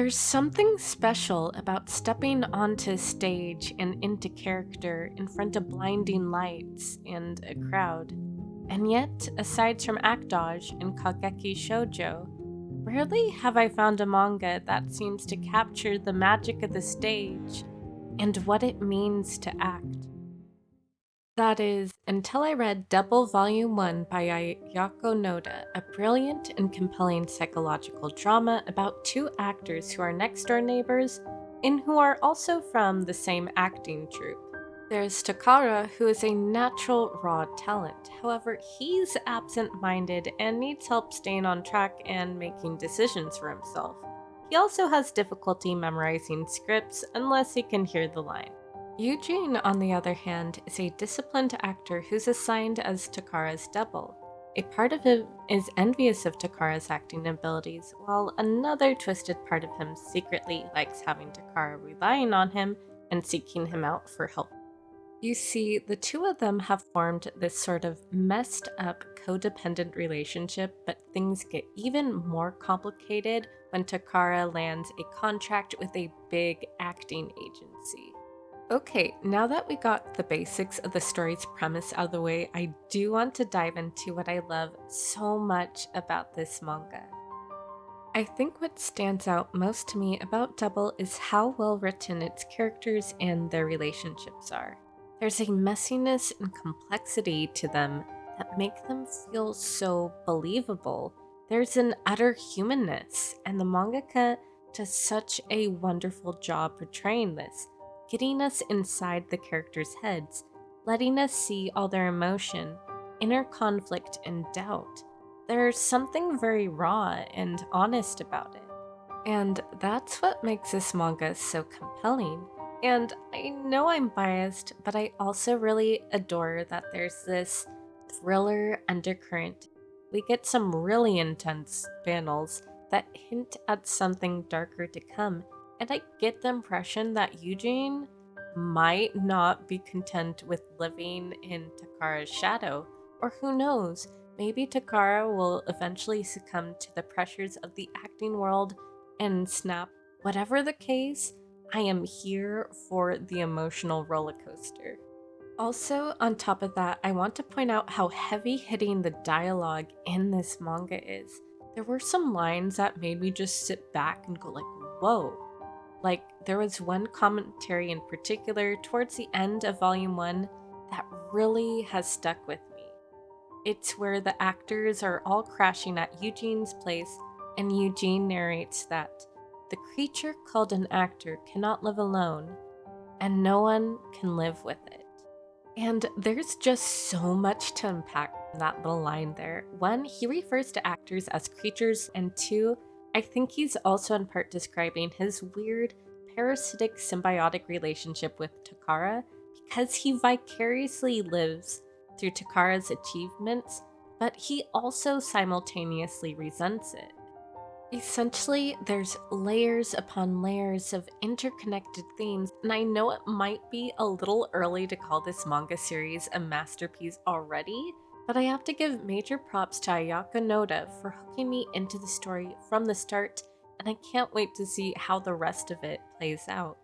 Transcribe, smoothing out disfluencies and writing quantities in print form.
There's something special about stepping onto stage and into character in front of blinding lights and a crowd. And yet, aside from Akdoj and Kageki Shoujo, rarely have I found a manga that seems to capture the magic of the stage and what it means to act. That is, until I read Double Volume 1 by Ayako Noda, a brilliant and compelling psychological drama about two actors who are next door neighbors and who are also from the same acting troupe. There's Takara, who is a natural raw talent. However, he's absent minded and needs help staying on track and making decisions for himself. He also has difficulty memorizing scripts unless he can hear the line. Eugene, on the other hand, is a disciplined actor who's assigned as Takara's double. A part of him is envious of Takara's acting abilities, while another twisted part of him secretly likes having Takara relying on him and seeking him out for help. You see, the two of them have formed this sort of messed up codependent relationship, but things get even more complicated when Takara lands a contract with a big acting agency. Okay, now that we got the basics of the story's premise out of the way, I do want to dive into what I love so much about this manga. I think what stands out most to me about Double is how well written its characters and their relationships are. There's a messiness and complexity to them that make them feel so believable. There's an utter humanness, and the mangaka does such a wonderful job portraying this, getting us inside the characters' heads, letting us see all their emotion, inner conflict, and doubt. There's something very raw and honest about it. And that's what makes this manga so compelling. And I know I'm biased, but I also really adore that there's this thriller undercurrent. We get some really intense panels that hint at something darker to come, and I get the impression that Eugene might not be content with living in Takara's shadow, or who knows, maybe Takara will eventually succumb to the pressures of the acting world and snap. Whatever the case, I am here for the emotional roller coaster. Also, on top of that, I want to point out how heavy hitting the dialogue in this manga is. There were some lines that made me just sit back and go like, whoa. Like, there was one commentary in particular towards the end of Volume 1 that really has stuck with me. It's where the actors are all crashing at Eugene's place, and Eugene narrates that the creature called an actor cannot live alone, and no one can live with it. And there's just so much to unpack from that little line there. One, he refers to actors as creatures, and two, I think he's also in part describing his weird, parasitic symbiotic relationship with Takara because he vicariously lives through Takara's achievements, but he also simultaneously resents it. Essentially, there's layers upon layers of interconnected themes, and I know it might be a little early to call this manga series a masterpiece already, but I have to give major props to Ayako Noda for hooking me into the story from the start, and I can't wait to see how the rest of it plays out.